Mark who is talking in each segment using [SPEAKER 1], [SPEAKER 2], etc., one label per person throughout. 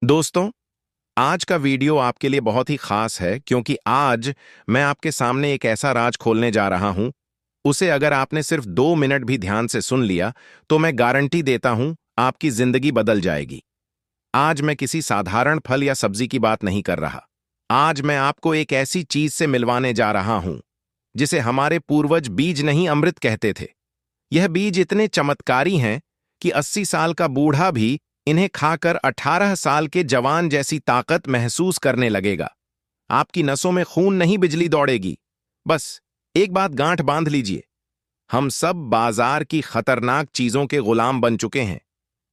[SPEAKER 1] दोस्तों, आज का वीडियो आपके लिए बहुत ही खास है क्योंकि आज मैं आपके सामने एक ऐसा राज खोलने जा रहा हूं। उसे अगर आपने सिर्फ 2 मिनट भी ध्यान से सुन लिया तो मैं गारंटी देता हूं आपकी जिंदगी बदल जाएगी। आज मैं किसी साधारण फल या सब्जी की बात नहीं कर रहा। आज मैं आपको एक ऐसी चीज से मिलवाने जा रहा हूं जिसे हमारे पूर्वज बीज नहीं अमृत कहते थे। यह बीज इतने चमत्कारी हैं कि 80 साल का बूढ़ा भी इन्हें खाकर 18 साल के जवान जैसी ताकत महसूस करने लगेगा। आपकी नसों में खून नहीं, बिजली दौड़ेगी। बस एक बात गांठ बांध लीजिए, हम सब बाजार की खतरनाक चीजों के गुलाम बन चुके हैं।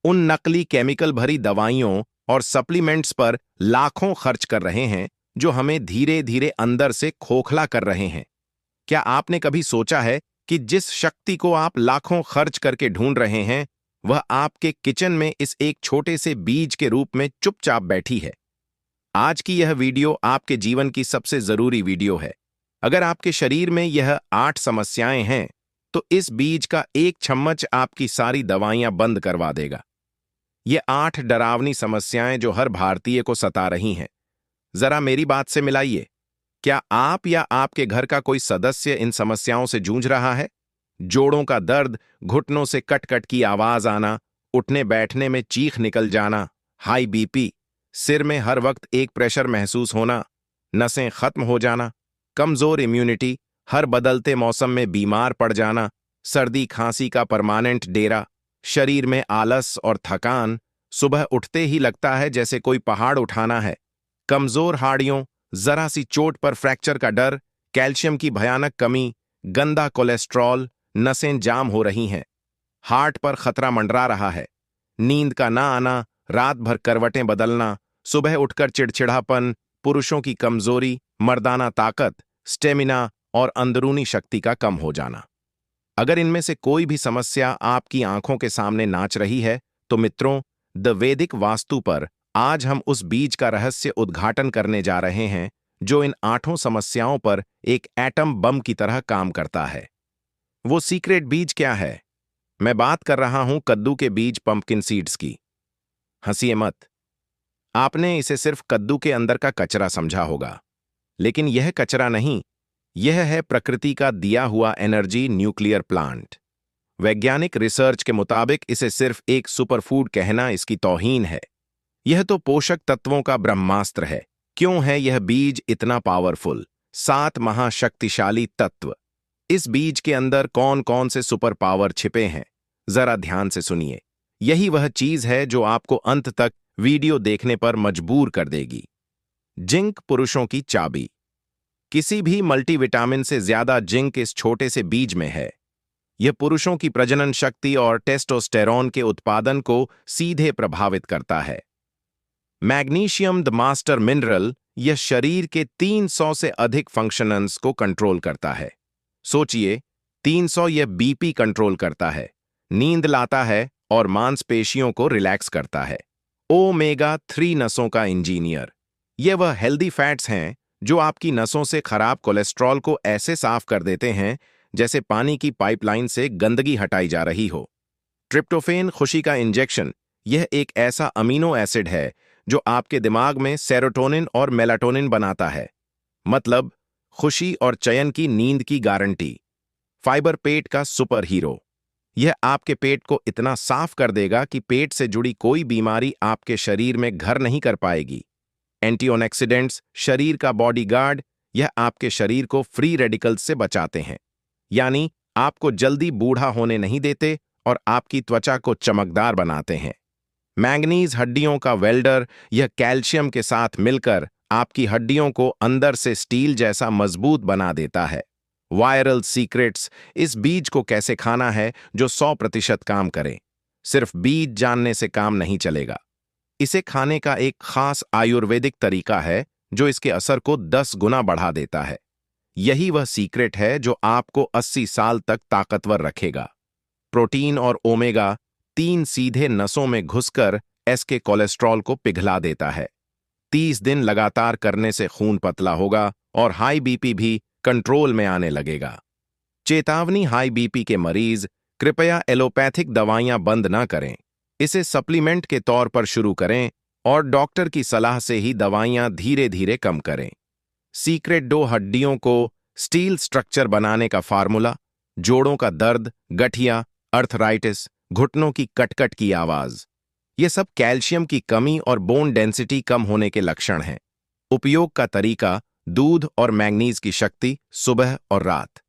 [SPEAKER 1] उन नकली केमिकल भरी दवाइयों और सप्लीमेंट्स पर लाखों खर्च कर रहे हैं जो हमें धीरे धीरे अंदर से खोखला कर रहे हैं। क्या आपने कभी सोचा है कि जिस शक्ति को आप लाखों खर्च करके ढूंढ रहे हैं वह आपके किचन में इस एक छोटे से बीज के रूप में चुपचाप बैठी है? आज की यह वीडियो आपके जीवन की सबसे जरूरी वीडियो है। अगर आपके शरीर में यह 8 समस्याएं हैं तो इस बीज का एक चम्मच आपकी सारी दवाइयां बंद करवा देगा। ये 8 डरावनी समस्याएं जो हर भारतीय को सता रही हैं। जरा मेरी बात से मिलाइए। क्या आप या आपके घर का कोई सदस्य इन समस्याओं से जूझ रहा है? जोड़ों का दर्द, घुटनों से कट कट की आवाज आना, उठने बैठने में चीख निकल जाना, हाई बीपी, सिर में हर वक्त एक प्रेशर महसूस होना, नसें खत्म हो जाना, कमजोर इम्यूनिटी, हर बदलते मौसम में बीमार पड़ जाना, सर्दी खांसी का परमानेंट डेरा, शरीर में आलस और थकान, सुबह उठते ही लगता है जैसे कोई पहाड़ उठाना है, कमजोर हाड़ियों, जरा सी चोट पर फ्रैक्चर का डर, कैल्शियम की भयानक कमी, गंदा कोलेस्ट्रॉल, नसें जाम हो रही हैं, हार्ट पर खतरा मंडरा रहा है, नींद का ना आना, रात भर करवटें बदलना, सुबह उठकर चिड़चिड़ापन, पुरुषों की कमजोरी, मर्दाना ताकत, स्टेमिना और अंदरूनी शक्ति का कम हो जाना। अगर इनमें से कोई भी समस्या आपकी आंखों के सामने नाच रही है तो मित्रों, द वैदिक वास्तु पर आज हम उस बीज का रहस्य उद्घाटन करने जा रहे हैं जो इन 8 समस्याओं पर एक एटम बम की तरह काम करता है। वो सीक्रेट बीज क्या है? मैं बात कर रहा हूं कद्दू के बीज, पंपकिन सीड्स की। हंसिए मत, आपने इसे सिर्फ कद्दू के अंदर का कचरा समझा होगा, लेकिन यह कचरा नहीं, यह है प्रकृति का दिया हुआ एनर्जी न्यूक्लियर प्लांट। वैज्ञानिक रिसर्च के मुताबिक इसे सिर्फ एक सुपरफूड कहना इसकी तौहीन है। यह तो पोषक तत्वों का ब्रह्मास्त्र है। क्यों है यह बीज इतना पावरफुल? 7 महाशक्तिशाली तत्व। इस बीज के अंदर कौन कौन से सुपर पावर छिपे हैं, जरा ध्यान से सुनिए। यही वह चीज है जो आपको अंत तक वीडियो देखने पर मजबूर कर देगी। जिंक पुरुषों की चाबी। किसी भी मल्टीविटामिन से ज्यादा जिंक इस छोटे से बीज में है। यह पुरुषों की प्रजनन शक्ति और टेस्टोस्टेरोन के उत्पादन को सीधे प्रभावित करता है। मैग्नीशियम, द मास्टर मिनरल, यह शरीर के 300 से अधिक फंक्शंस को कंट्रोल करता है। सोचिए, 300। यह बीपी कंट्रोल करता है, नींद लाता है और मांसपेशियों को रिलैक्स करता है। ओमेगा 3 नसों का इंजीनियर। यह वह हेल्दी फैट्स हैं जो आपकी नसों से खराब कोलेस्ट्रॉल को ऐसे साफ कर देते हैं जैसे पानी की पाइपलाइन से गंदगी हटाई जा रही हो। ट्रिप्टोफेन, खुशी का इंजेक्शन। यह एक ऐसा अमीनो एसिड है जो आपके दिमाग में सेरोटोनिन और मेलाटोनिन बनाता है, मतलब खुशी और चयन की नींद की गारंटी। फाइबर, पेट का सुपर हीरो। यह आपके पेट को इतना साफ कर देगा कि पेट से जुड़ी कोई बीमारी आपके शरीर में घर नहीं कर पाएगी। एंटीऑक्सीडेंट्स, शरीर का बॉडीगार्ड। यह आपके शरीर को फ्री रेडिकल्स से बचाते हैं, यानी आपको जल्दी बूढ़ा होने नहीं देते और आपकी त्वचा को चमकदार बनाते हैं। मैंगनीज, हड्डियों का वेल्डर। यह कैल्शियम के साथ मिलकर आपकी हड्डियों को अंदर से स्टील जैसा मजबूत बना देता है। वायरल सीक्रेट्स, इस बीज को कैसे खाना है जो 100% काम करे। सिर्फ बीज जानने से काम नहीं चलेगा। इसे खाने का एक खास आयुर्वेदिक तरीका है जो इसके असर को 10 गुना बढ़ा देता है। यही वह सीक्रेट है जो आपको 80 साल तक ताकतवर रखेगा। प्रोटीन और ओमेगा 3 सीधे नसों में घुसकर एसके कोलेस्ट्रॉल को पिघला देता है। 30 दिन लगातार करने से खून पतला होगा और हाई बीपी भी कंट्रोल में आने लगेगा। चेतावनी, हाई बीपी के मरीज, कृपया एलोपैथिक दवाइयां बंद ना करें। इसे सप्लीमेंट के तौर पर शुरू करें और डॉक्टर की सलाह से ही दवाइयां धीरे धीरे कम करें। सीक्रेट डो हड्डियों को स्टील स्ट्रक्चर बनाने का फार्मूला, जोड़ों का दर्द, गठिया, अर्थराइटिस, घुटनों की कटकट की आवाज, ये सब कैल्शियम की कमी और बोन डेंसिटी कम होने के लक्षण हैं। उपयोग का तरीका, दूध और मैंगनीज की शक्ति, सुबह और रात।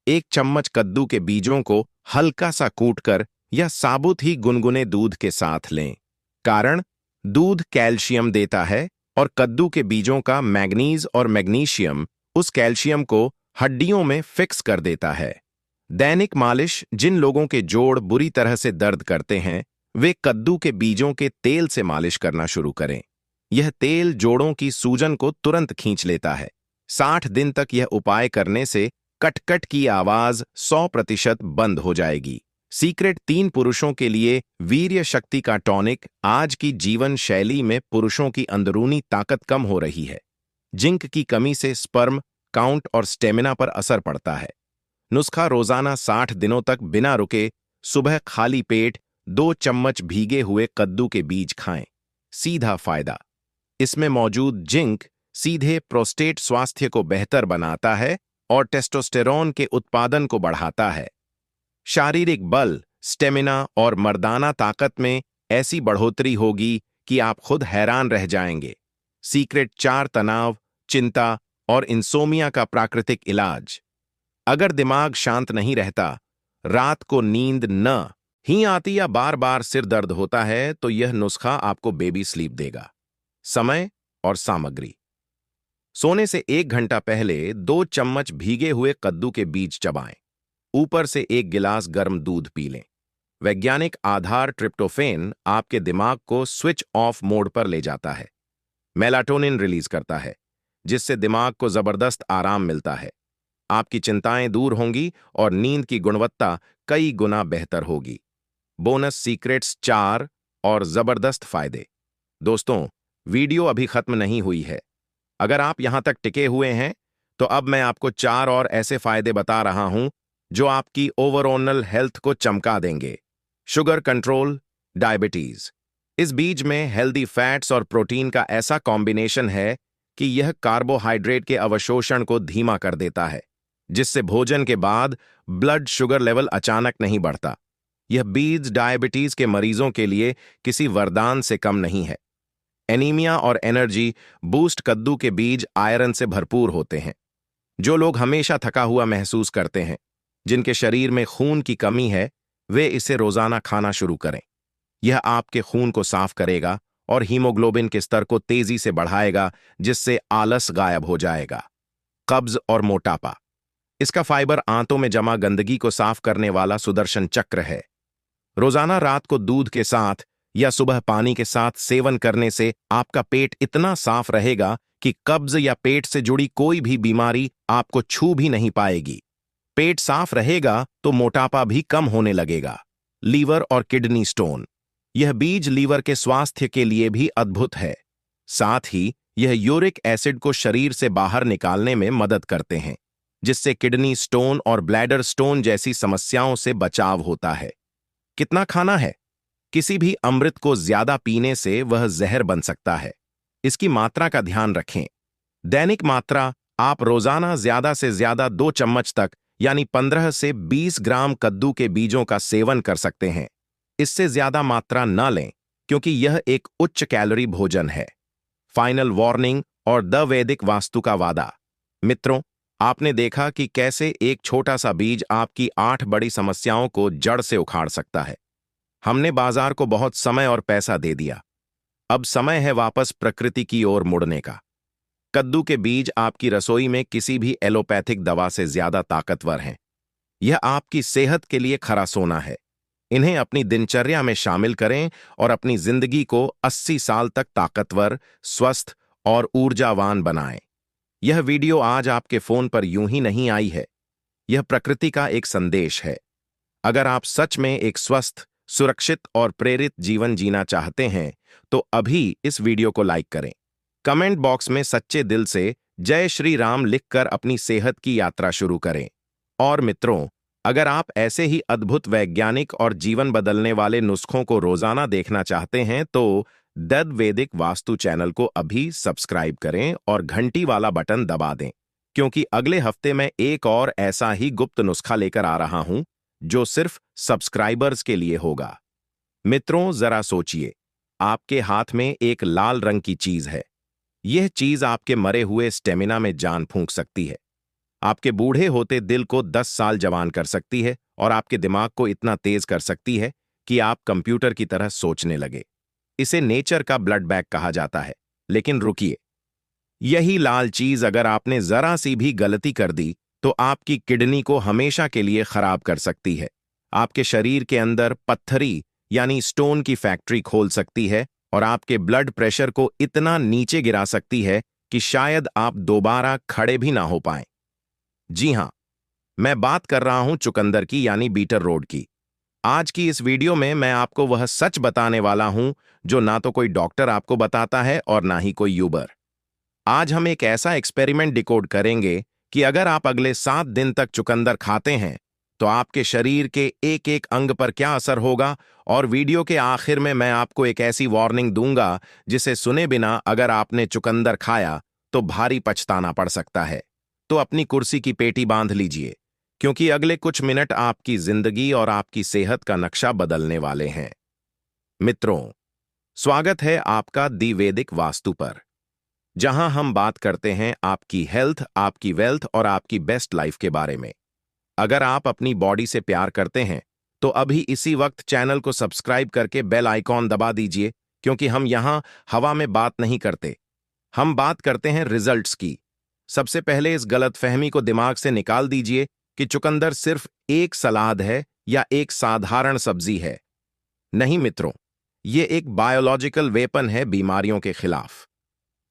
[SPEAKER 1] 1 चम्मच कद्दू के बीजों को हल्का सा कूटकर या साबुत ही गुनगुने दूध के साथ लें। कारण, दूध कैल्शियम देता है और कद्दू के बीजों का मैंगनीज और मैग्नीशियम उस कैल्शियम को हड्डियों में फिक्स कर देता है। दैनिक मालिश, जिन लोगों के जोड़ बुरी तरह से दर्द करते हैं, वे कद्दू के बीजों के तेल से मालिश करना शुरू करें। यह तेल जोड़ों की सूजन को तुरंत खींच लेता है। 60 दिन तक यह उपाय करने से कटकट की आवाज 100% बंद हो जाएगी। सीक्रेट 3 पुरुषों के लिए वीर्य शक्ति का टॉनिक। आज की जीवन शैली में पुरुषों की अंदरूनी ताकत कम हो रही है। जिंक की कमी से स्पर्म काउंट और स्टेमिना पर असर पड़ता है। नुस्खा, रोजाना 60 दिनों तक बिना रुके सुबह खाली पेट 2 चम्मच भीगे हुए कद्दू के बीज खाएं। सीधा फायदा, इसमें मौजूद जिंक सीधे प्रोस्टेट स्वास्थ्य को बेहतर बनाता है और टेस्टोस्टेरोन के उत्पादन को बढ़ाता है। शारीरिक बल, स्टेमिना और मर्दाना ताकत में ऐसी बढ़ोतरी होगी कि आप खुद हैरान रह जाएंगे। सीक्रेट 4 तनाव, चिंता और इंसोमिया का प्राकृतिक इलाज। अगर दिमाग शांत नहीं रहता, रात को नींद न ही आती या बार बार सिर दर्द होता है, तो यह नुस्खा आपको बेबी स्लीप देगा। समय और सामग्री, सोने से 1 घंटा पहले 2 चम्मच भीगे हुए कद्दू के बीज चबाएं। ऊपर से 1 गिलास गर्म दूध पी लें। वैज्ञानिक आधार, ट्रिप्टोफेन आपके दिमाग को स्विच ऑफ मोड पर ले जाता है। मेलाटोनिन रिलीज करता है, जिससे दिमाग को जबरदस्त आराम मिलता है। आपकी चिंताएं दूर होंगी और नींद की गुणवत्ता कई गुना बेहतर होगी। बोनस सीक्रेट्स 4 और जबरदस्त फायदे। दोस्तों, वीडियो अभी खत्म नहीं हुई है। अगर आप यहां तक टिके हुए हैं, तो अब मैं आपको 4 और ऐसे फायदे बता रहा हूं जो आपकी ओवरऑल हेल्थ को चमका देंगे। Sugar control, diabetes. इस बीज में हेल्दी फैट्स और प्रोटीन का ऐसा कॉम्बिनेशन है कि यह कार्बोहाइड्रेट के अवशोषण को धीमा कर देता है, जिससे भोजन के बाद ब्लड शुगर लेवल अचानक नहीं बढ़ता। यह बीज डायबिटीज के मरीजों के लिए किसी वरदान से कम नहीं है। एनीमिया और एनर्जी बूस्ट, कद्दू के बीज आयरन से भरपूर होते हैं। जो लोग हमेशा थका हुआ महसूस करते हैं, जिनके शरीर में खून की कमी है, वे इसे रोजाना खाना शुरू करें। यह आपके खून को साफ करेगा और हीमोग्लोबिन के स्तर को तेजी से बढ़ाएगा, जिससे आलस गायब हो जाएगा। कब्ज और मोटापा। इसका फाइबर आंतों में जमा गंदगी को साफ करने वाला सुदर्शन चक्र है। रोजाना रात को दूध के साथ या सुबह पानी के साथ सेवन करने से आपका पेट इतना साफ रहेगा कि कब्ज या पेट से जुड़ी कोई भी बीमारी आपको छू भी नहीं पाएगी। पेट साफ रहेगा तो मोटापा भी कम होने लगेगा। लीवर और किडनी स्टोन। यह बीज लीवर के स्वास्थ्य के लिए भी अद्भुत है। साथ ही यह यूरिक एसिड को शरीर से बाहर निकालने में मदद करते हैं, जिससे किडनी स्टोन और ब्लैडर स्टोन जैसी समस्याओं से बचाव होता है। कितना खाना है? किसी भी अमृत को ज्यादा पीने से वह जहर बन सकता है। इसकी मात्रा का ध्यान रखें। दैनिक मात्रा, आप रोजाना ज्यादा से ज्यादा 2 चम्मच तक यानी 15 से 20 ग्राम कद्दू के बीजों का सेवन कर सकते हैं। इससे ज्यादा मात्रा न लें, क्योंकि यह एक उच्च कैलोरी भोजन है। फाइनल वार्निंग और द वैदिक वास्तु का वादा। मित्रों, आपने देखा कि कैसे एक छोटा सा बीज आपकी 8 बड़ी समस्याओं को जड़ से उखाड़ सकता है। हमने बाजार को बहुत समय और पैसा दे दिया। अब समय है वापस प्रकृति की ओर मुड़ने का। कद्दू के बीज आपकी रसोई में किसी भी एलोपैथिक दवा से ज्यादा ताकतवर हैं। यह आपकी सेहत के लिए खरा सोना है। इन्हें अपनी दिनचर्या में शामिल करें और अपनी जिंदगी को 80 साल तक ताकतवर, स्वस्थ और ऊर्जावान बनाएं। यह वीडियो आज आपके फोन पर यूं ही नहीं आई है। यह प्रकृति का एक संदेश है। अगर आप सच में एक स्वस्थ, सुरक्षित और प्रेरित जीवन जीना चाहते हैं, तो अभी इस वीडियो को लाइक करें। कमेंट बॉक्स में सच्चे दिल से जय श्री राम लिखकर अपनी सेहत की यात्रा शुरू करें। और मित्रों, अगर आप ऐसे ही अद्भुत वैज्ञानिक और जीवन बदलने वाले नुस्खों को रोजाना देखना चाहते हैं, तो दद वैदिक वास्तु चैनल को अभी सब्सक्राइब करें और घंटी वाला बटन दबा दें, क्योंकि अगले हफ्ते मैं एक और ऐसा ही गुप्त नुस्खा लेकर आ रहा हूं जो सिर्फ सब्सक्राइबर्स के लिए होगा। मित्रों, जरा सोचिए, आपके हाथ में एक लाल रंग की चीज है। यह चीज आपके मरे हुए स्टेमिना में जान फूंक सकती है, आपके बूढ़े होते दिल को 10 साल जवान कर सकती है और आपके दिमाग को इतना तेज कर सकती है कि आप कंप्यूटर की तरह सोचने लगे। इसे नेचर का ब्लड बैग कहा जाता है। लेकिन रुकिए, यही लाल चीज अगर आपने जरा सी भी गलती कर दी तो आपकी किडनी को हमेशा के लिए खराब कर सकती है, आपके शरीर के अंदर पत्थरी यानी स्टोन की फैक्ट्री खोल सकती है और आपके ब्लड प्रेशर को इतना नीचे गिरा सकती है कि शायद आप दोबारा खड़े भी ना हो पाएं। जी हां, मैं बात कर रहा हूं चुकंदर की यानी बीटर रोड की। आज की इस वीडियो में मैं आपको वह सच बताने वाला हूं जो ना तो कोई डॉक्टर आपको बताता है और ना ही कोई यूबर। आज हम एक ऐसा एक्सपेरिमेंट डिकोड करेंगे कि अगर आप अगले 7 दिन तक चुकंदर खाते हैं तो आपके शरीर के एक एक अंग पर क्या असर होगा, और वीडियो के आखिर में मैं आपको एक ऐसी वार्निंग दूंगा जिसे सुने बिना अगर आपने चुकंदर खाया तो भारी पछताना पड़ सकता है। तो अपनी कुर्सी की पेटी बांध लीजिए, क्योंकि अगले कुछ मिनट आपकी जिंदगी और आपकी सेहत का नक्शा बदलने वाले हैं। मित्रों, स्वागत है आपका दी वैदिक वास्तु पर, जहां हम बात करते हैं आपकी हेल्थ, आपकी वेल्थ और आपकी बेस्ट लाइफ के बारे में। अगर आप अपनी बॉडी से प्यार करते हैं तो अभी इसी वक्त चैनल को सब्सक्राइब करके बेल आइकॉन दबा दीजिए, क्योंकि हम यहां हवा में बात नहीं करते, हम बात करते हैं रिजल्ट्स की। सबसे पहले इस गलतफहमी को दिमाग से निकाल दीजिए कि चुकंदर सिर्फ एक सलाद है या एक साधारण सब्जी है। नहीं मित्रों, ये एक बायोलॉजिकल वेपन है बीमारियों के खिलाफ।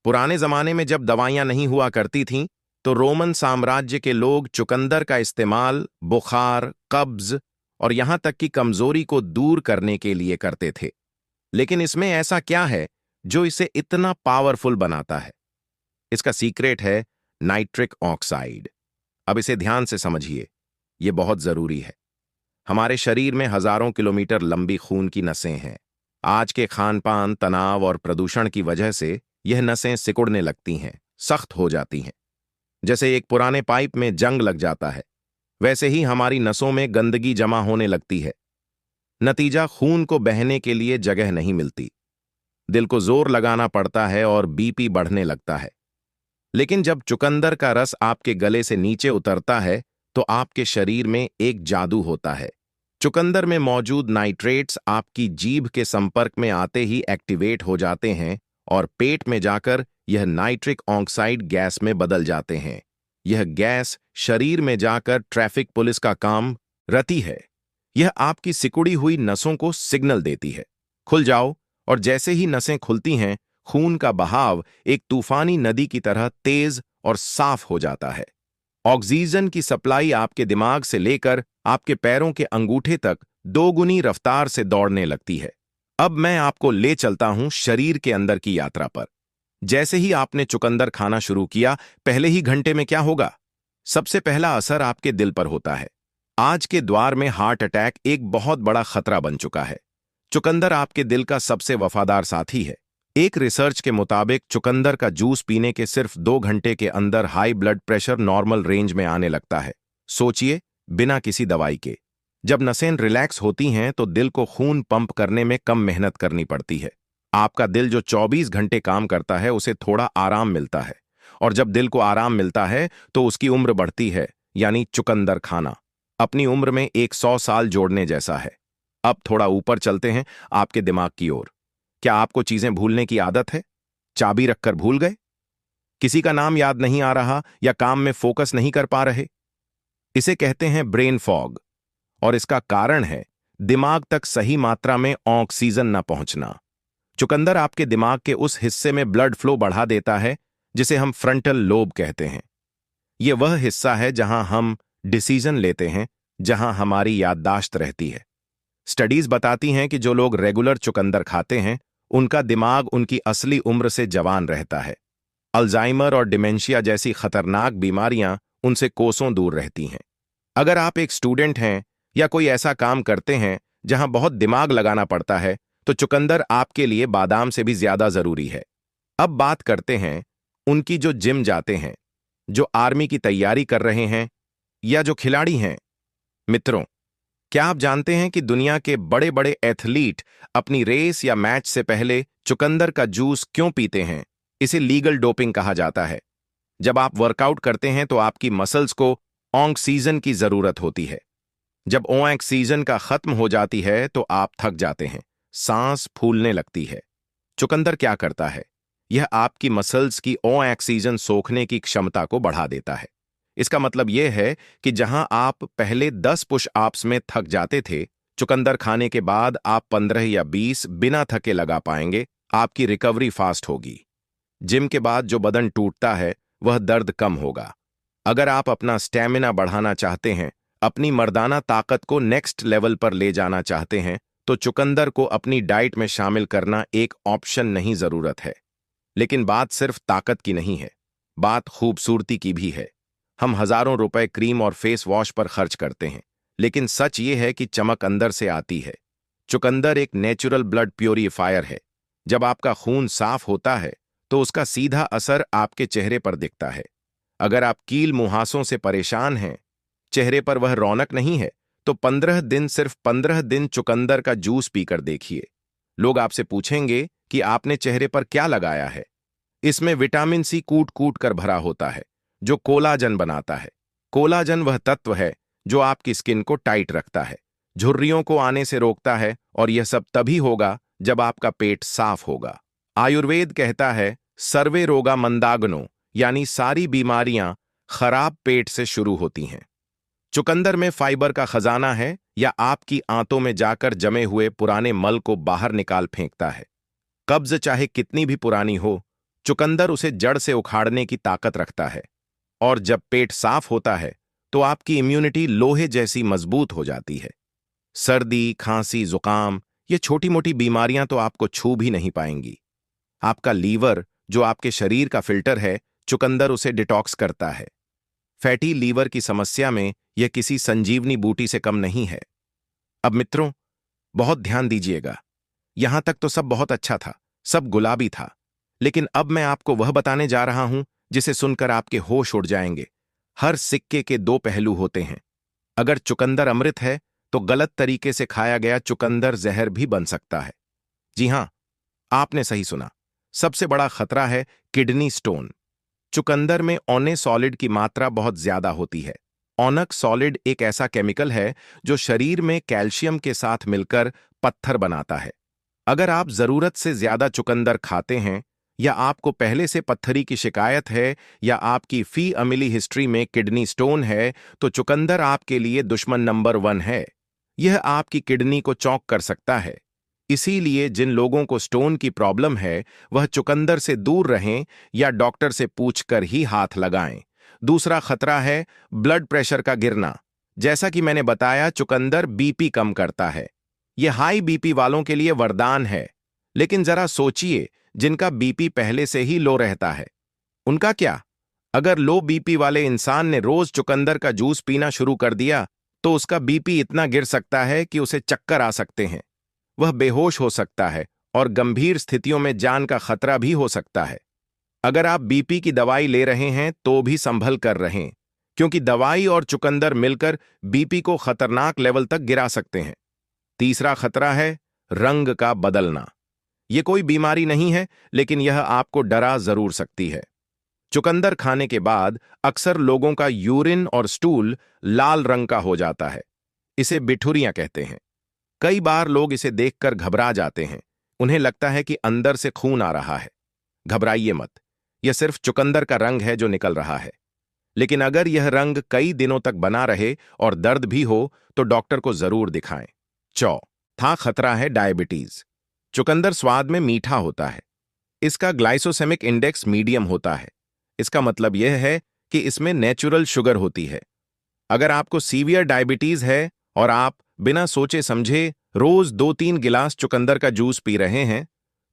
[SPEAKER 1] पुराने जमाने में जब दवाइयां नहीं हुआ करती थीं, तो रोमन साम्राज्य के लोग चुकंदर का इस्तेमाल बुखार, कब्ज और यहां तक कि कमजोरी को दूर करने के लिए करते थे। लेकिन इसमें ऐसा क्या है जो इसे इतना पावरफुल बनाता है? इसका सीक्रेट है नाइट्रिक ऑक्साइड। अब इसे ध्यान से समझिए, यह बहुत जरूरी है। हमारे शरीर में हजारों किलोमीटर लंबी खून की नसें हैं। आज के खान-पान, तनाव और प्रदूषण की वजह से यह नसें सिकुड़ने लगती हैं, सख्त हो जाती हैं। जैसे एक पुराने पाइप में जंग लग जाता है, वैसे ही हमारी नसों में गंदगी जमा होने लगती है। नतीजा, खून को बहने के लिए जगह नहीं मिलती, दिल को जोर लगाना पड़ता है और बीपी बढ़ने लगता है। लेकिन जब चुकंदर का रस आपके गले से नीचे उतरता है तो आपके शरीर में एक जादू होता है। चुकंदर में मौजूद नाइट्रेट्स आपकी जीभ के संपर्क में आते ही एक्टिवेट हो जाते हैं और पेट में जाकर यह नाइट्रिक ऑक्साइड गैस में बदल जाते हैं। यह गैस शरीर में जाकर ट्रैफिक पुलिस का काम रती है। यह आपकी सिकुड़ी हुई नसों को सिग्नल देती है, खुल जाओ, और जैसे ही नसें खुलती हैं, खून का बहाव एक तूफानी नदी की तरह तेज और साफ हो जाता है। ऑक्सीजन की सप्लाई आपके दिमाग से लेकर आपके पैरों के अंगूठे तक दोगुनी रफ्तार से दौड़ने लगती है। अब मैं आपको ले चलता हूं शरीर के अंदर की यात्रा पर। जैसे ही आपने चुकंदर खाना शुरू किया, पहले ही घंटे में क्या होगा? सबसे पहला असर आपके दिल पर होता है। आज के द्वार में हार्ट अटैक एक बहुत बड़ा खतरा बन चुका है। चुकंदर आपके दिल का सबसे वफादार साथी है। एक रिसर्च के मुताबिक चुकंदर का जूस पीने के सिर्फ 2 घंटे के अंदर high blood pressure normal range में आने लगता है। सोचिए, बिना किसी दवाई के। जब नसें रिलैक्स होती हैं तो दिल को खून पंप करने में कम मेहनत करनी पड़ती है। आपका दिल जो 24 घंटे काम करता है, उसे थोड़ा आराम मिलता है, और जब दिल को आराम मिलता है तो उसकी उम्र बढ़ती है। यानी चुकंदर खाना अपनी उम्र में 100 साल जोड़ने जैसा है। अब थोड़ा ऊपर चलते हैं आपके दिमाग की ओर। क्या आपको चीजें भूलने की आदत है? चाबी रखकर भूल गए? किसी का नाम याद नहीं आ रहा या काम में फोकस नहीं कर पा रहे? इसे कहते हैं ब्रेन फॉग, और इसका कारण है दिमाग तक सही मात्रा में ऑक्सीजन न पहुंचना। चुकंदर आपके दिमाग के उस हिस्से में ब्लड फ्लो बढ़ा देता है जिसे हम फ्रंटल लोब कहते हैं। यह वह हिस्सा है जहां हम डिसीजन लेते हैं, जहां हमारी याददाश्त रहती है। स्टडीज बताती हैं कि जो लोग रेगुलर चुकंदर खाते हैं, उनका दिमाग उनकी असली उम्र से जवान रहता है। अल्जाइमर और डिमेंशिया जैसी खतरनाक बीमारियां उनसे कोसों दूर रहती हैं। अगर आप एक स्टूडेंट हैं या कोई ऐसा काम करते हैं जहां बहुत दिमाग लगाना पड़ता है, तो तो चुकंदर आपके लिए बादाम से भी ज्यादा जरूरी है। अब बात करते हैं उनकी जो जिम जाते हैं, जो आर्मी की तैयारी कर रहे हैं या जो खिलाड़ी हैं। मित्रों, क्या आप जानते हैं कि दुनिया के बड़े बड़े एथलीट अपनी रेस या मैच से पहले चुकंदर का जूस क्यों पीते हैं? इसे लीगल डोपिंग कहा जाता है। जब आप वर्कआउट करते हैं तो आपकी मसल्स को ऑक्सीजन की जरूरत होती है। जब ऑक्सीजन का खत्म हो जाती है तो आप थक जाते हैं, सांस फूलने लगती है। चुकंदर क्या करता है? यह आपकी मसल्स की ऑक्सीजन सोखने की क्षमता को बढ़ा देता है। इसका मतलब यह है कि जहां आप पहले 10 पुश अप्स में थक जाते थे, चुकंदर खाने के बाद आप 15 या 20 बिना थके लगा पाएंगे। आपकी रिकवरी फास्ट होगी। जिम के बाद जो बदन टूटता है वह दर्द कम होगा। अगर आप अपना स्टैमिना बढ़ाना चाहते हैं, अपनी मर्दाना ताकत को नेक्स्ट लेवल पर ले जाना चाहते हैं, तो चुकंदर को अपनी डाइट में शामिल करना एक ऑप्शन नहीं, जरूरत है। लेकिन बात सिर्फ ताकत की नहीं है, बात खूबसूरती की भी है। हम हजारों रुपए क्रीम और फेस वॉश पर खर्च करते हैं, लेकिन सच ये है कि चमक अंदर से आती है। चुकंदर एक नेचुरल ब्लड प्योरीफायर है। जब आपका खून साफ होता है तो उसका सीधा असर आपके चेहरे पर दिखता है। अगर आप कील मुहासों से परेशान हैं, चेहरे पर वह रौनक नहीं है, तो 15 दिन, सिर्फ 15 दिन चुकंदर का जूस पीकर देखिए। लोग आपसे पूछेंगे कि आपने चेहरे पर क्या लगाया है। इसमें विटामिन सी कूट कूट कर भरा होता है, जो कोलाजन बनाता है। कोलाजन वह तत्व है जो आपकी स्किन को टाइट रखता है, झुर्रियों को आने से रोकता है, और यह सब तभी होगा जब आपका पेट साफ होगा। आयुर्वेद कहता है सर्वे रोगा मंदाग्नो, यानी सारी बीमारियां खराब पेट से शुरू होती हैं। चुकंदर में फाइबर का खजाना है, या आपकी आंतों में जाकर जमे हुए पुराने मल को बाहर निकाल फेंकता है। कब्ज चाहे कितनी भी पुरानी हो, चुकंदर उसे जड़ से उखाड़ने की ताकत रखता है। और जब पेट साफ होता है तो आपकी इम्यूनिटी लोहे जैसी मजबूत हो जाती है। सर्दी, खांसी, जुकाम, ये छोटी मोटी बीमारियां तो आपको छू भी नहीं पाएंगी। आपका लीवर, जो आपके शरीर का फिल्टर है, चुकंदर उसे डिटॉक्स करता है। फैटी लीवर की समस्या में यह किसी संजीवनी बूटी से कम नहीं है। अब मित्रों, बहुत ध्यान दीजिएगा। यहां तक तो सब बहुत अच्छा था, सब गुलाबी था। लेकिन अब मैं आपको वह बताने जा रहा हूं जिसे सुनकर आपके होश उड़ जाएंगे। हर सिक्के के दो पहलू होते हैं। अगर चुकंदर अमृत है, तो गलत तरीके से खाया गया चुकंदर जहर भी बन सकता है। जी हां, आपने सही सुना। सबसे बड़ा खतरा है किडनी स्टोन। चुकंदर में ऑने सॉलिड की मात्रा बहुत ज्यादा होती है। ऑनक सॉलिड एक ऐसा केमिकल है जो शरीर में कैल्शियम के साथ मिलकर पत्थर बनाता है। अगर आप जरूरत से ज्यादा चुकंदर खाते हैं, या आपको पहले से पत्थरी की शिकायत है, या आपकी फी अमिली हिस्ट्री में किडनी स्टोन है, तो चुकंदर आपके लिए दुश्मन नंबर 1 है। यह आपकी किडनी को चौंक कर सकता है। इसीलिए जिन लोगों को स्टोन की प्रॉब्लम है, वह चुकंदर से दूर रहें या डॉक्टर से पूछकर ही हाथ लगाएं। दूसरा खतरा है ब्लड प्रेशर का गिरना। जैसा कि मैंने बताया, चुकंदर बीपी कम करता है। यह हाई बीपी वालों के लिए वरदान है। लेकिन जरा सोचिए, जिनका बीपी पहले से ही लो रहता है, उनका क्या? अगर लो बीपी वाले इंसान ने रोज चुकंदर का जूस पीना शुरू कर दिया, तो उसका बीपी इतना गिर सकता है कि उसे चक्कर आ सकते हैं। वह बेहोश हो सकता है और गंभीर स्थितियों में जान का खतरा भी हो सकता है। अगर आप बीपी की दवाई ले रहे हैं तो भी संभल कर रहें, क्योंकि दवाई और चुकंदर मिलकर बीपी को खतरनाक लेवल तक गिरा सकते हैं। तीसरा खतरा है रंग का बदलना। यह कोई बीमारी नहीं है, लेकिन यह आपको डरा जरूर सकती है। चुकंदर खाने के बाद अक्सर लोगों का यूरिन और स्टूल लाल रंग का हो जाता है। इसे बिठुरियां कहते हैं। कई बार लोग इसे देखकर घबरा जाते हैं। उन्हें लगता है कि अंदर से खून आ रहा है। घबराइए मत, यह सिर्फ चुकंदर का रंग है जो निकल रहा है। लेकिन अगर यह रंग कई दिनों तक बना रहे और दर्द भी हो, तो डॉक्टर को जरूर दिखाएं। चौथा खतरा है डायबिटीज। चुकंदर स्वाद में मीठा होता है। इसका ग्लाइसोसेमिक इंडेक्स मीडियम होता है। इसका मतलब यह है कि इसमें नेचुरल शुगर होती है। अगर आपको सीवियर डायबिटीज है और आप बिना सोचे समझे रोज 2-3 गिलास चुकंदर का जूस पी रहे हैं,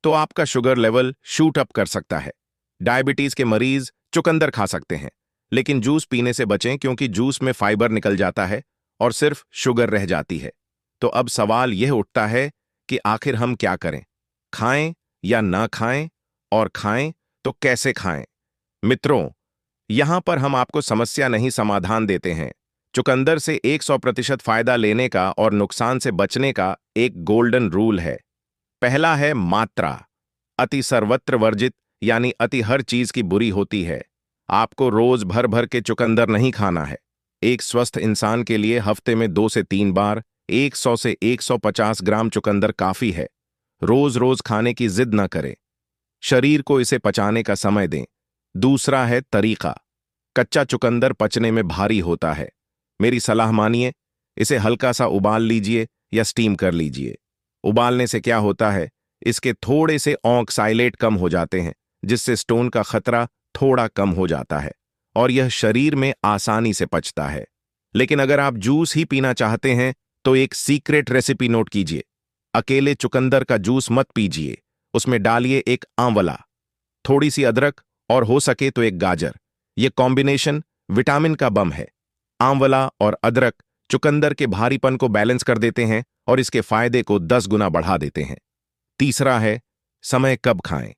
[SPEAKER 1] तो आपका शुगर लेवल शूट अप कर सकता है। डायबिटीज के मरीज चुकंदर खा सकते हैं, लेकिन जूस पीने से बचें, क्योंकि जूस में फाइबर निकल जाता है और सिर्फ शुगर रह जाती है। तो अब सवाल यह उठता है कि आखिर हम क्या करें, खाएं या ना खाएं, और खाएं तो कैसे खाएं। मित्रों, यहां पर हम आपको समस्या नहीं समाधान देते हैं। चुकंदर से 100% फायदा लेने का और नुकसान से बचने का एक गोल्डन रूल है। पहला है मात्रा। अति सर्वत्र वर्जित, यानी अति हर चीज की बुरी होती है। आपको रोज भर भर के चुकंदर नहीं खाना है। एक स्वस्थ इंसान के लिए हफ्ते में 2 से 3 बार 100 से 150 ग्राम चुकंदर काफी है। रोज रोज खाने की जिद न करें। शरीर को इसे पचाने का समय दें। दूसरा है तरीका। कच्चा चुकंदर पचने में भारी होता है। मेरी सलाह मानिए, इसे हल्का सा उबाल लीजिए या स्टीम कर लीजिए। उबालने से क्या होता है, इसके थोड़े से ऑक्साइलेट कम हो जाते हैं, जिससे स्टोन का खतरा थोड़ा कम हो जाता है और यह शरीर में आसानी से पचता है। लेकिन अगर आप जूस ही पीना चाहते हैं तो एक सीक्रेट रेसिपी नोट कीजिए। अकेले चुकंदर का जूस मत पीजिए, उसमें डालिए एक आंवला, थोड़ी सी अदरक और हो सके तो एक गाजर। यह कॉम्बिनेशन विटामिन का बम है। आंवला और अदरक चुकंदर के भारीपन को बैलेंस कर देते हैं और इसके फायदे को 10 गुना बढ़ा देते हैं। तीसरा है समय कब खाएं।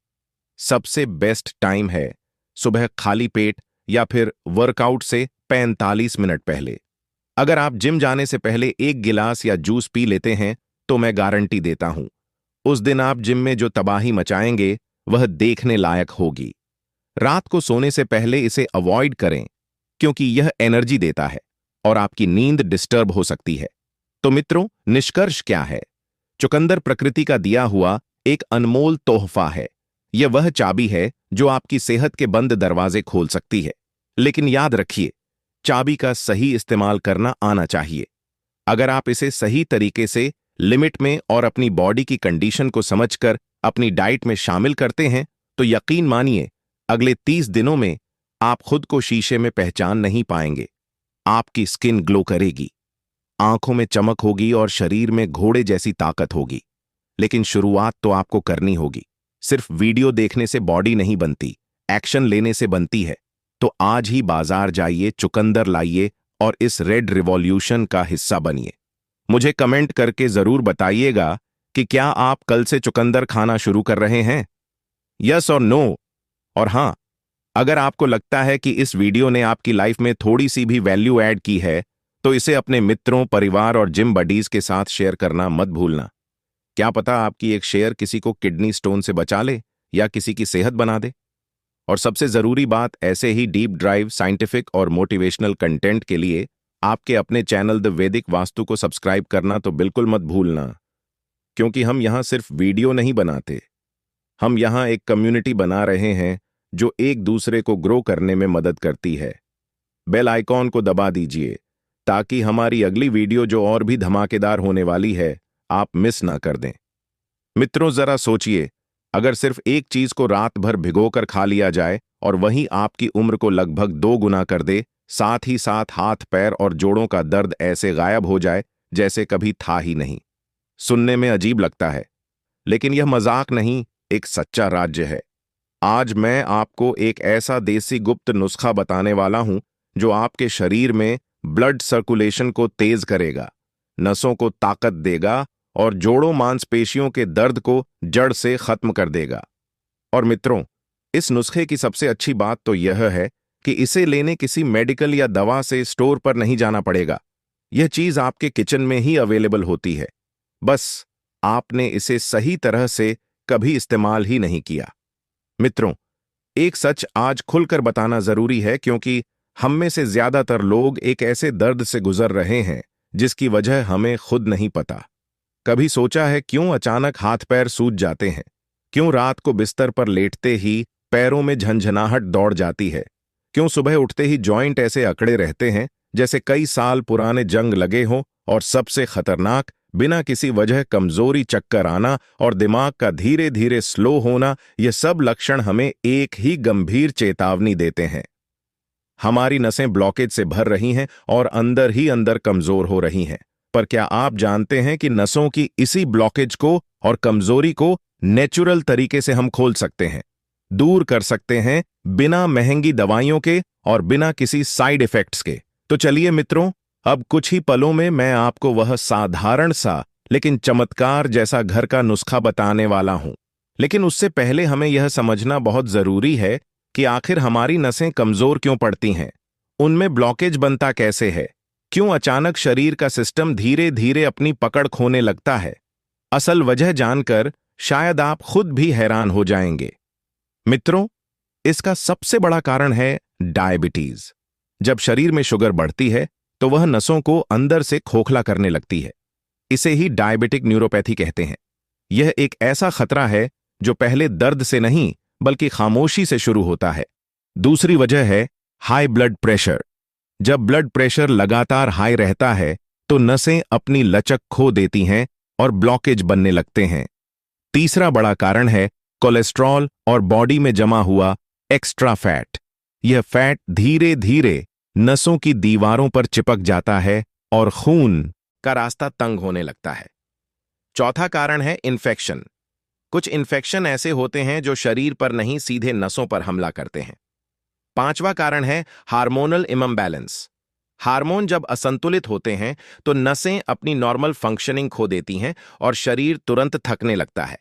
[SPEAKER 1] सबसे बेस्ट टाइम है सुबह खाली पेट या फिर वर्कआउट से 45 मिनट पहले। अगर आप जिम जाने से पहले 1 गिलास या जूस पी लेते हैं तो मैं गारंटी देता हूं, उस दिन आप जिम में जो तबाही मचाएंगे वह देखने लायक होगी। रात को सोने से पहले इसे अवॉइड करें, क्योंकि यह एनर्जी देता है और आपकी नींद डिस्टर्ब हो सकती है। तो मित्रों, निष्कर्ष क्या है? चुकंदर प्रकृति का दिया हुआ एक अनमोल तोहफा है। यह वह चाबी है जो आपकी सेहत के बंद दरवाजे खोल सकती है। लेकिन याद रखिए, चाबी का सही इस्तेमाल करना आना चाहिए। अगर आप इसे सही तरीके से, लिमिट में और अपनी बॉडी की कंडीशन को समझकर अपनी डाइट में शामिल करते हैं तो यकीन मानिए, अगले 30 दिनों में आप खुद को शीशे में पहचान नहीं पाएंगे। आपकी स्किन ग्लो करेगी, आंखों में चमक होगी और शरीर में घोड़े जैसी ताकत होगी। लेकिन शुरुआत तो आपको करनी होगी। सिर्फ वीडियो देखने से बॉडी नहीं बनती, एक्शन लेने से बनती है। तो आज ही बाजार जाइए, चुकंदर लाइए और इस रेड रिवॉल्यूशन का हिस्सा बनिए। मुझे कमेंट करके जरूर बताइएगा कि क्या आप कल से चुकंदर खाना शुरू कर रहे हैं, यस और नो। और हां, अगर आपको लगता है कि इस वीडियो ने आपकी लाइफ में थोड़ी सी भी वैल्यू ऐड की है तो इसे अपने मित्रों, परिवार और जिम बडीज के साथ शेयर करना मत भूलना। क्या पता आपकी एक शेयर किसी को किडनी स्टोन से बचा ले या किसी की सेहत बना दे। और सबसे जरूरी बात, ऐसे ही डीप ड्राइव, साइंटिफिक और मोटिवेशनल कंटेंट के लिए आपके अपने चैनल द वैदिक वास्तु को सब्सक्राइब करना तो बिल्कुल मत भूलना, क्योंकि हम यहां सिर्फ वीडियो नहीं बनाते, हम यहां एक कम्युनिटी बना रहे हैं जो एक दूसरे को ग्रो करने में मदद करती है। बेल आइकॉन को दबा दीजिए ताकि हमारी अगली वीडियो जो और भी धमाकेदार होने वाली है, आप मिस ना कर दें। मित्रों, जरा सोचिए, अगर सिर्फ एक चीज को रात भर भिगोकर खा लिया जाए और वही आपकी उम्र को लगभग 2 गुना कर दे, साथ ही साथ हाथ, पैर और जोड़ों का दर्द ऐसे गायब हो जाए जैसे कभी था ही नहीं। सुनने में अजीब लगता है, लेकिन यह मजाक नहीं, एक सच्चा राज्य है। आज मैं आपको एक ऐसा देसी गुप्त नुस्खा बताने वाला हूं जो आपके शरीर में ब्लड सर्कुलेशन को तेज करेगा, नसों को ताकत देगा और जोड़ों, मांसपेशियों के दर्द को जड़ से खत्म कर देगा। और मित्रों, इस नुस्खे की सबसे अच्छी बात तो यह है कि इसे लेने किसी मेडिकल या दवा से स्टोर पर नहीं जाना पड़ेगा। यह चीज आपके किचन में ही अवेलेबल होती है, बस आपने इसे सही तरह से कभी इस्तेमाल ही नहीं किया। मित्रों, एक सच आज खुलकर बताना जरूरी है, क्योंकि हम में से ज्यादातर लोग एक ऐसे दर्द से गुजर रहे हैं जिसकी वजह हमें खुद नहीं पता। कभी सोचा है क्यों अचानक हाथ पैर सूज जाते हैं? क्यों रात को बिस्तर पर लेटते ही पैरों में झंझनाहट दौड़ जाती है? क्यों सुबह उठते ही जॉइंट ऐसे अकड़े रहते हैं जैसे कई साल पुराने जंग लगे हों? और सबसे खतरनाक, बिना किसी वजह कमजोरी, चक्कर आना और दिमाग का धीरे धीरे स्लो होना, ये सब लक्षण हमें एक ही गंभीर चेतावनी देते हैं। हमारी नसें ब्लॉकेज से भर रही हैं और अंदर ही अंदर कमजोर हो रही हैं। पर क्या आप जानते हैं कि नसों की इसी ब्लॉकेज को और कमजोरी को नेचुरल तरीके से हम खोल सकते हैं, दूर कर सकते हैं, बिना महंगी दवाइयों के और बिना किसी साइड इफेक्ट्स के। तो चलिए मित्रों, अब कुछ ही पलों में मैं आपको वह साधारण सा लेकिन चमत्कार जैसा घर का नुस्खा बताने वाला हूं। लेकिन उससे पहले हमें यह समझना बहुत जरूरी है कि आखिर हमारी नसें कमजोर क्यों पड़ती हैं, उनमें ब्लॉकेज बनता कैसे है, क्यों अचानक शरीर का सिस्टम धीरे धीरे अपनी पकड़ खोने लगता है। असल वजह जानकर शायद आप खुद भी हैरान हो जाएंगे। मित्रों, इसका सबसे बड़ा कारण है डायबिटीज। जब शरीर में शुगर बढ़ती है तो वह नसों को अंदर से खोखला करने लगती है। इसे ही डायबिटिक न्यूरोपैथी कहते हैं। यह एक ऐसा खतरा है जो पहले दर्द से नहीं बल्कि खामोशी से शुरू होता है। दूसरी वजह है हाई ब्लड प्रेशर। जब ब्लड प्रेशर लगातार हाई रहता है तो नसें अपनी लचक खो देती हैं और ब्लॉकेज बनने लगते हैं। तीसरा बड़ा कारण है कोलेस्ट्रॉल और बॉडी में जमा हुआ एक्स्ट्रा फैट। यह फैट धीरे धीरे नसों की दीवारों पर चिपक जाता है और खून का रास्ता तंग होने लगता है। चौथा कारण है इन्फेक्शन। कुछ इन्फेक्शन ऐसे होते हैं जो शरीर पर नहीं सीधे नसों पर हमला करते हैं। पांचवा कारण है हार्मोनल इम्बैलेंस। हार्मोन जब असंतुलित होते हैं तो नसें अपनी नॉर्मल फंक्शनिंग खो देती हैं और शरीर तुरंत थकने लगता है।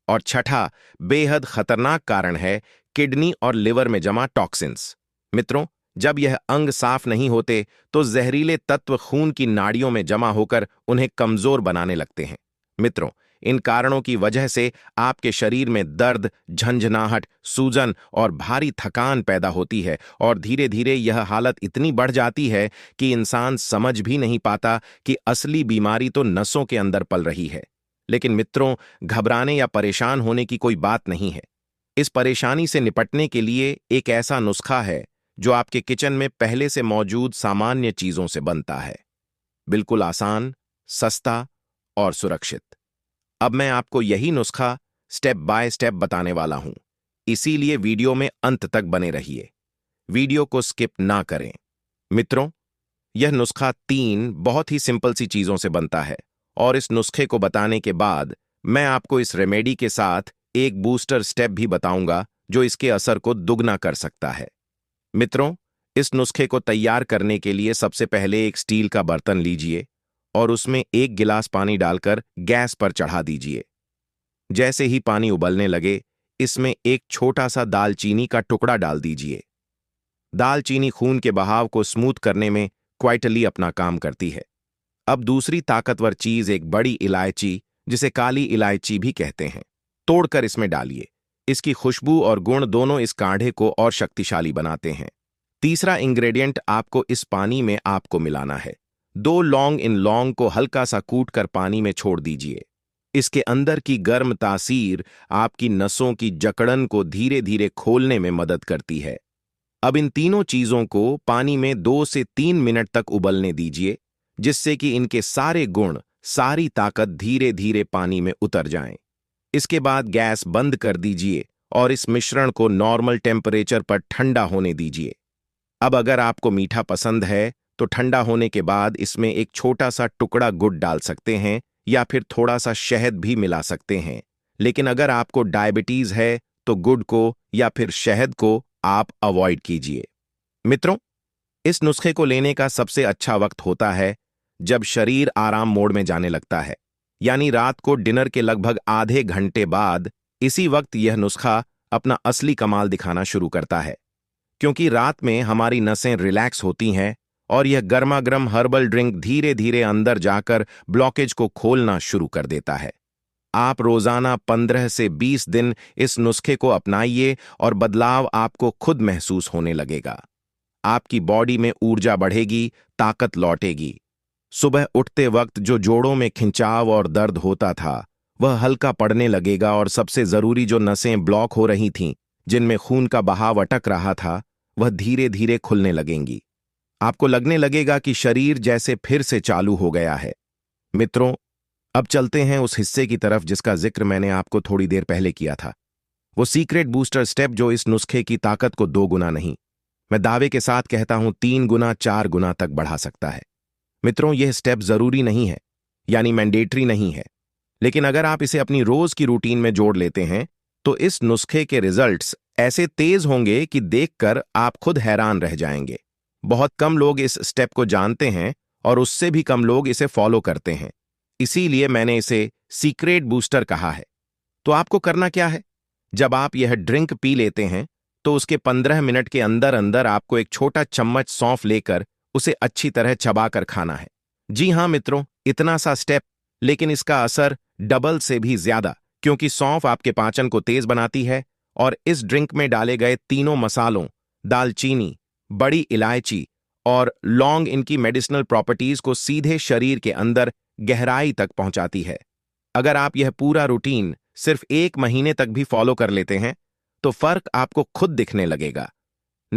[SPEAKER 1] और छठा बेहद खतरनाक कारण है किडनी और लिवर में जमा टॉक्सिन्स। मित्रों, जब यह अंग साफ नहीं होते तो जहरीले तत्व खून की नाड़ियों में जमा होकर उन्हें कमजोर बनाने लगते हैं। मित्रों, इन कारणों की वजह से आपके शरीर में दर्द, झंझनाहट, सूजन और भारी थकान पैदा होती है और धीरे धीरे यह हालत इतनी बढ़ जाती है कि इंसान समझ भी नहीं पाता कि असली बीमारी तो नसों के अंदर पल रही है। लेकिन मित्रों, घबराने या परेशान होने की कोई बात नहीं है। इस परेशानी से निपटने के लिए एक ऐसा नुस्खा है जो आपके किचन में पहले से मौजूद सामान्य चीजों से बनता है। बिल्कुल आसान, सस्ता और सुरक्षित। अब मैं आपको यही नुस्खा स्टेप बाय स्टेप बताने वाला हूं, इसीलिए वीडियो में अंत तक बने रहिए। वीडियो को स्किप ना करें। मित्रों, यह नुस्खा 3 बहुत ही सिंपल सी चीजों से बनता है और इस नुस्खे को बताने के बाद मैं आपको इस रेमेडी के साथ एक बूस्टर स्टेप भी बताऊंगा जो इसके असर को दुगना कर सकता है। मित्रों, इस नुस्खे को तैयार करने के लिए सबसे पहले एक स्टील का बर्तन लीजिए और उसमें 1 गिलास पानी डालकर गैस पर चढ़ा दीजिए। जैसे ही पानी उबलने लगे, इसमें एक छोटा सा दालचीनी का टुकड़ा डाल दीजिए। दालचीनी खून के बहाव को स्मूथ करने में क्वाइटली अपना काम करती है। अब दूसरी ताकतवर चीज एक बड़ी इलायची, जिसे काली इलायची भी कहते हैं, तोड़कर इसमें डालिए। इसकी खुशबू और गुण दोनों इस काढ़े को और शक्तिशाली बनाते हैं। तीसरा इंग्रेडिएंट आपको इस पानी में आपको मिलाना है। 2 लौंग। इन लौंग को हल्का सा कूट कर पानी में छोड़ दीजिए। इसके अंदर की गर्म तासीर आपकी नसों की जकड़न को धीरे धीरे खोलने में मदद करती है। अब इन तीनों चीजों को पानी में 2 से 3 मिनट तक उबलने दीजिए, जिससे कि इनके सारे गुण, सारी ताकत धीरे धीरे पानी में उतर जाएं। इसके बाद गैस बंद कर दीजिए और इस मिश्रण को नॉर्मल टेम्परेचर पर ठंडा होने दीजिए। अब अगर आपको मीठा पसंद है तो ठंडा होने के बाद इसमें एक छोटा सा टुकड़ा गुड़ डाल सकते हैं या फिर थोड़ा सा शहद भी मिला सकते हैं। लेकिन अगर आपको डायबिटीज है तो गुड़ को या फिर शहद को आप अवॉइड कीजिए। मित्रों, इस नुस्खे को लेने का सबसे अच्छा वक्त होता है जब शरीर आराम मोड में जाने लगता है, यानी रात को डिनर के लगभग आधे घंटे बाद। इसी वक्त यह नुस्खा अपना असली कमाल दिखाना शुरू करता है, क्योंकि रात में हमारी नसें रिलैक्स होती हैं और यह गर्मागर्म हर्बल ड्रिंक धीरे धीरे अंदर जाकर ब्लॉकेज को खोलना शुरू कर देता है। आप रोजाना 15 से 20 दिन इस नुस्खे को अपनाइए और बदलाव आपको खुद महसूस होने लगेगा। आपकी बॉडी में ऊर्जा बढ़ेगी, ताकत लौटेगी। सुबह उठते वक्त जो जोड़ों में खिंचाव और दर्द होता था, वह हल्का पड़ने लगेगा और सबसे जरूरी जो नसें ब्लॉक हो रही थीं, जिनमें खून का बहाव अटक रहा था, वह धीरे धीरे खुलने लगेंगी। आपको लगने लगेगा कि शरीर जैसे फिर से चालू हो गया है। मित्रों, अब चलते हैं उस हिस्से की तरफ जिसका जिक्र मैंने आपको थोड़ी देर पहले किया था। वो सीक्रेट बूस्टर स्टेप जो इस नुस्खे की ताकत को 2 गुना नहीं, मैं दावे के साथ कहता हूं 3 गुना 4 गुना तक बढ़ा सकता है। मित्रों, यह स्टेप जरूरी नहीं है, यानी मैंडेटरी नहीं है, लेकिन अगर आप इसे अपनी रोज की रूटीन में जोड़ लेते हैं तो इस नुस्खे के रिजल्ट्स ऐसे तेज होंगे कि देखकर आप खुद हैरान रह जाएंगे। बहुत कम लोग इस स्टेप को जानते हैं और उससे भी कम लोग इसे फॉलो करते हैं। इसीलिए मैंने इसे सीक्रेट बूस्टर कहा है। तो आपको करना क्या है? जब आप यह ड्रिंक पी लेते हैं तो उसके 15 मिनट के अंदर अंदर आपको एक छोटा चम्मच सौंफ लेकर उसे अच्छी तरह चबाकर खाना है। जी हाँ मित्रों, इतना सा स्टेप, लेकिन इसका असर डबल से भी ज्यादा, क्योंकि सौंफ आपके पाचन को तेज बनाती है और इस ड्रिंक में डाले गए तीनों मसालों, दालचीनी, बड़ी इलायची और लौंग, इनकी मेडिसिनल प्रॉपर्टीज को सीधे शरीर के अंदर गहराई तक पहुंचाती है। अगर आप यह पूरा रूटीन सिर्फ 1 महीने तक भी फॉलो कर लेते हैं तो फर्क आपको खुद दिखने लगेगा।